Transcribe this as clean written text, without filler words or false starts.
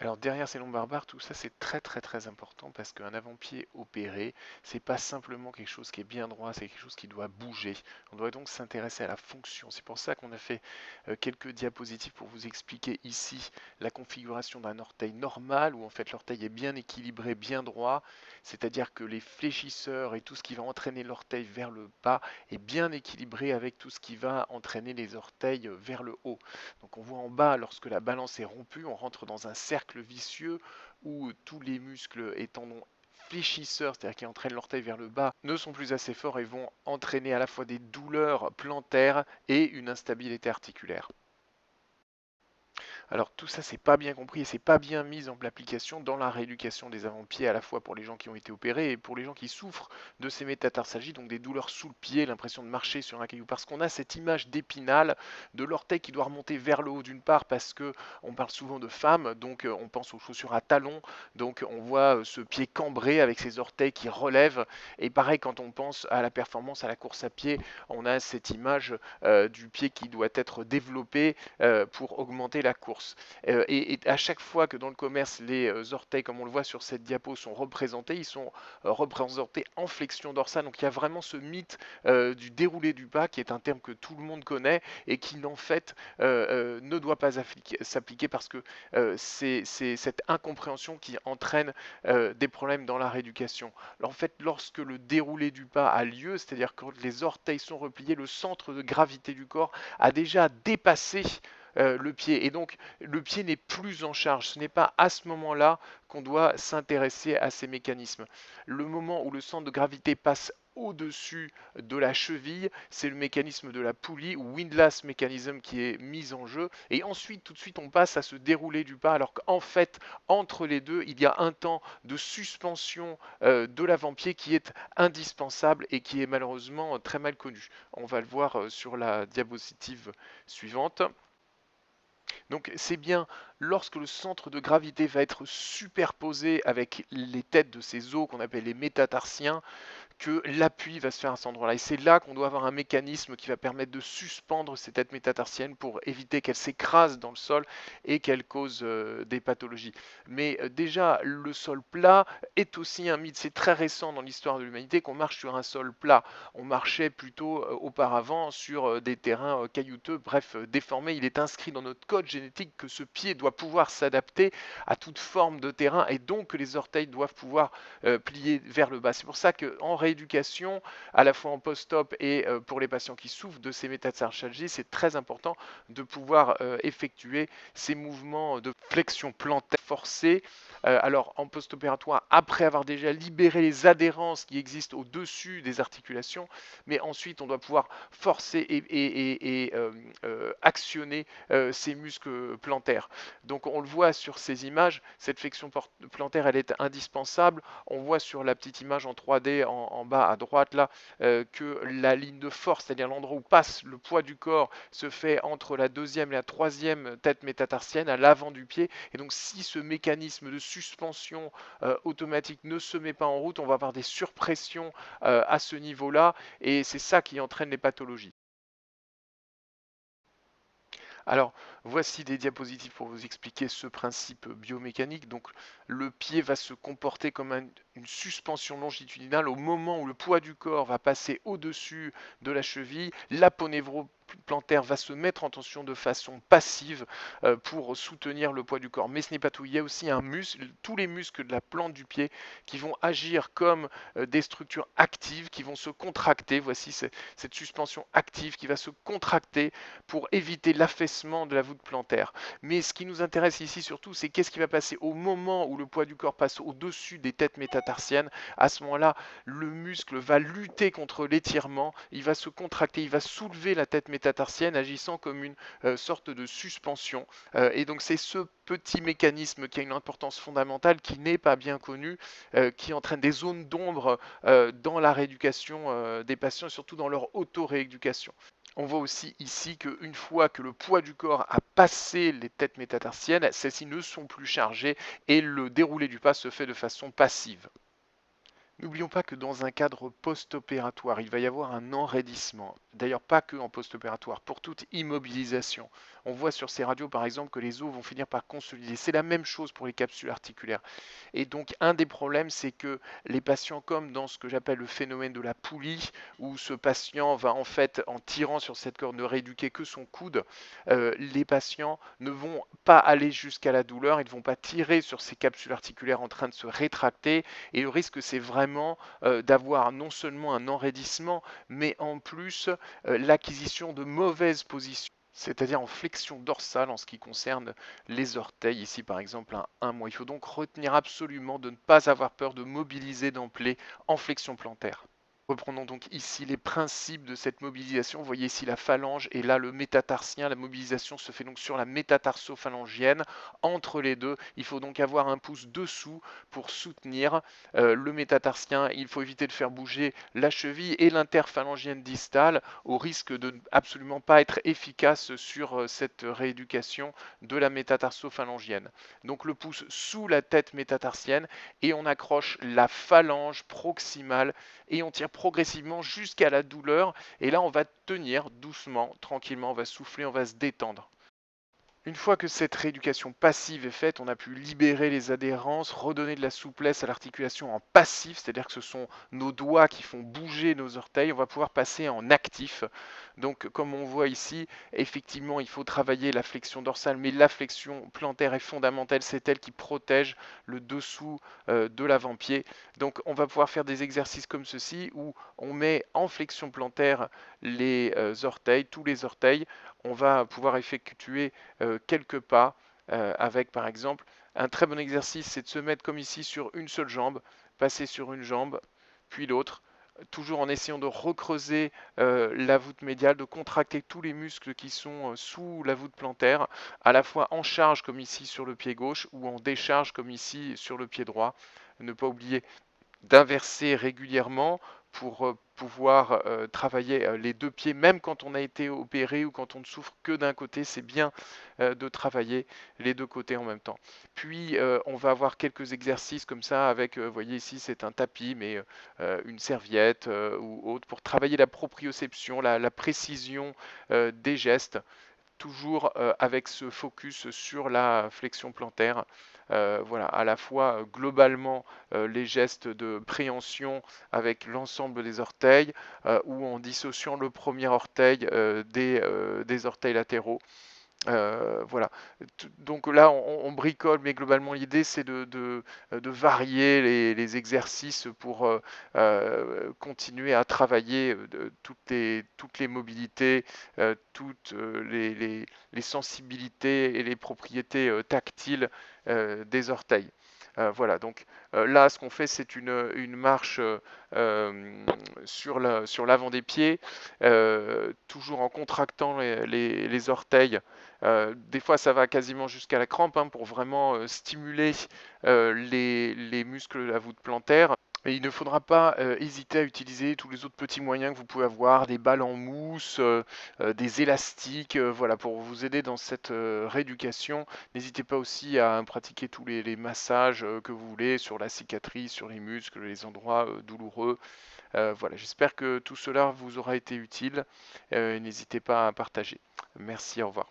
Alors derrière ces longs barbares, tout ça c'est très important parce qu'un avant-pied opéré, c'est pas simplement quelque chose qui est bien droit, c'est quelque chose qui doit bouger. On doit donc s'intéresser à la fonction. C'est pour ça qu'on a fait quelques diapositives pour vous expliquer ici la configuration d'un orteil normal où en fait l'orteil est bien équilibré, bien droit, c'est-à-dire que les fléchisseurs et tout ce qui va entraîner l'orteil vers le bas est bien équilibré avec tout ce qui va entraîner les orteils vers le haut. Donc on voit en bas, lorsque la balance est rompue, on rentre dans un cercle vicieux où tous les muscles et tendons fléchisseurs, c'est-à-dire qui entraînent l'orteil vers le bas, ne sont plus assez forts et vont entraîner à la fois des douleurs plantaires et une instabilité articulaire. Alors tout ça, c'est pas bien compris et c'est pas bien mis en application dans la rééducation des avant-pieds, à la fois pour les gens qui ont été opérés et pour les gens qui souffrent de ces métatarsalgies, donc des douleurs sous le pied, l'impression de marcher sur un caillou, parce qu'on a cette image d'épinal de l'orteil qui doit remonter vers le haut d'une part, parce que on parle souvent de femmes, donc on pense aux chaussures à talons, donc on voit ce pied cambré avec ses orteils qui relèvent, et pareil quand on pense à la performance, à la course à pied, on a cette image du pied qui doit être développé pour augmenter la course. Et à chaque fois que dans le commerce, les orteils, comme on le voit sur cette diapo, sont représentés, ils sont représentés en flexion dorsale. Donc il y a vraiment ce mythe du déroulé du pas, qui est un terme que tout le monde connaît et qui en fait ne doit pas s'appliquer parce que c'est cette incompréhension qui entraîne des problèmes dans la rééducation. En fait, lorsque le déroulé du pas a lieu, c'est-à-dire quand les orteils sont repliés, le centre de gravité du corps a déjà dépassé le pied. Et donc, le pied n'est plus en charge. Ce n'est pas à ce moment-là qu'on doit s'intéresser à ces mécanismes. Le moment où le centre de gravité passe au-dessus de la cheville, c'est le mécanisme de la poulie ou windlass mécanisme qui est mis en jeu. Et ensuite, tout de suite, on passe à se dérouler du pas, alors qu'en fait, entre les deux, il y a un temps de suspension de l'avant-pied qui est indispensable et qui est malheureusement très mal connu. On va le voir sur la diapositive suivante. Donc c'est bien lorsque le centre de gravité va être superposé avec les têtes de ces os qu'on appelle les métatarsiens que l'appui va se faire à cet endroit-là. Et c'est là qu'on doit avoir un mécanisme qui va permettre de suspendre ces têtes métatarsiennes pour éviter qu'elles s'écrasent dans le sol et qu'elles causent des pathologies. Mais déjà, le sol plat est aussi un mythe. C'est très récent dans l'histoire de l'humanité qu'on marche sur un sol plat. On marchait plutôt auparavant sur des terrains caillouteux, bref, déformés. Il est inscrit dans notre code génétique que ce pied doit pouvoir s'adapter à toute forme de terrain et donc que les orteils doivent pouvoir plier vers le bas. C'est pour ça qu'en rééducation, à la fois en post-op et pour les patients qui souffrent de ces métatarsalgies, c'est très important de pouvoir effectuer ces mouvements de flexion plantaire forcée. Alors en post-opératoire, après avoir déjà libéré les adhérences qui existent au-dessus des articulations, mais ensuite on doit pouvoir forcer et actionner ces muscles plantaires. Donc on le voit sur ces images, cette flexion plantaire elle est indispensable. On voit sur la petite image en 3D en bas à droite là que la ligne de force, c'est-à-dire l'endroit où passe le poids du corps, se fait entre la deuxième et la troisième tête métatarsienne à l'avant du pied. Et donc si ce mécanisme de suspension automatique ne se met pas en route, on va avoir des surpressions à ce niveau-là et c'est ça qui entraîne les pathologies. Alors, voici des diapositives pour vous expliquer ce principe biomécanique. Donc, le pied va se comporter comme une suspension longitudinale au moment où le poids du corps va passer au-dessus de la cheville. L'aponévroplantaire va se mettre en tension de façon passive pour soutenir le poids du corps. Mais ce n'est pas tout. Il y a aussi un muscle, tous les muscles de la plante du pied qui vont agir comme des structures actives qui vont se contracter. Voici cette suspension active qui va se contracter pour éviter l'affaissement de la voûte plantaire. Mais ce qui nous intéresse ici surtout, c'est qu'est-ce qui va passer au moment où le poids du corps passe au-dessus des têtes métatarsiennes. À ce moment-là, le muscle va lutter contre l'étirement, il va se contracter, il va soulever la tête métatarsienne agissant comme une sorte de suspension. Et donc c'est ce petit mécanisme qui a une importance fondamentale, qui n'est pas bien connu, qui entraîne des zones d'ombre dans la rééducation des patients, et surtout dans leur auto-rééducation. On voit aussi ici qu'une fois que le poids du corps a passé les têtes métatarsiennes, celles-ci ne sont plus chargées et le déroulé du pas se fait de façon passive. N'oublions pas que dans un cadre post-opératoire, il va y avoir un enraidissement. D'ailleurs, pas que en post-opératoire, pour toute immobilisation. On voit sur ces radios, par exemple, que les os vont finir par consolider. C'est la même chose pour les capsules articulaires. Et donc, un des problèmes, c'est que les patients, comme dans ce que j'appelle le phénomène de la poulie, où ce patient va en fait, en tirant sur cette corde, ne rééduquer que son coude, les patients ne vont pas aller jusqu'à la douleur, ils ne vont pas tirer sur ces capsules articulaires en train de se rétracter. Et le risque, c'est vraiment d'avoir non seulement un enraidissement, mais en plus l'acquisition de mauvaises positions, c'est-à-dire en flexion dorsale en ce qui concerne les orteils. Ici, par exemple, un mois. Il faut donc retenir absolument de ne pas avoir peur de mobiliser d'emblée en flexion plantaire. Reprenons donc ici les principes de cette mobilisation. Vous voyez ici la phalange et là le métatarsien. La mobilisation se fait donc sur la métatarso-phalangienne. Entre les deux, il faut donc avoir un pouce dessous pour soutenir le métatarsien. Il faut éviter de faire bouger la cheville et l'interphalangienne distale au risque de absolument pas être efficace sur cette rééducation de la métatarso-phalangienne. Donc le pouce sous la tête métatarsienne et on accroche la phalange proximale et on tire progressivement jusqu'à la douleur. Et là, on va tenir doucement, tranquillement, on va souffler, on va se détendre. Une fois que cette rééducation passive est faite, on a pu libérer les adhérences, redonner de la souplesse à l'articulation en passif, c'est-à-dire que ce sont nos doigts qui font bouger nos orteils. On va pouvoir passer en actif. Donc, comme on voit ici, effectivement, il faut travailler la flexion dorsale, mais la flexion plantaire est fondamentale. C'est elle qui protège le dessous de l'avant-pied. Donc, on va pouvoir faire des exercices comme ceci où on met en flexion plantaire les orteils, tous les orteils. On va pouvoir effectuer quelques pas avec par exemple un très bon exercice, c'est de se mettre comme ici sur une seule jambe, passer sur une jambe, puis l'autre, toujours en essayant de recreuser la voûte médiale, de contracter tous les muscles qui sont sous la voûte plantaire, à la fois en charge comme ici sur le pied gauche ou en décharge comme ici sur le pied droit. Ne pas oublier d'inverser régulièrement pour pouvoir travailler les deux pieds, même quand on a été opéré ou quand on ne souffre que d'un côté, c'est bien de travailler les deux côtés en même temps. Puis on va avoir quelques exercices comme ça avec, vous voyez ici c'est un tapis, mais une serviette ou autre, pour travailler la proprioception, la précision des gestes toujours avec ce focus sur la flexion plantaire. Voilà, à la fois globalement les gestes de préhension avec l'ensemble des orteils ou en dissociant le premier orteil des orteils latéraux. Voilà. Donc là, on bricole, mais globalement, l'idée, c'est de varier les exercices pour continuer à travailler toutes les mobilités, toutes les sensibilités et les propriétés tactiles des orteils. Voilà, donc là, ce qu'on fait, c'est une marche sur l'avant des pieds, toujours en contractant les orteils. Des fois, ça va quasiment jusqu'à la crampe hein, pour vraiment stimuler les muscles de la voûte plantaire. Et il ne faudra pas hésiter à utiliser tous les autres petits moyens que vous pouvez avoir, des balles en mousse, des élastiques, voilà, pour vous aider dans cette rééducation. N'hésitez pas aussi à pratiquer tous les massages que vous voulez sur la cicatrice, sur les muscles, les endroits douloureux. Voilà, j'espère que tout cela vous aura été utile. N'hésitez pas à partager. Merci, au revoir.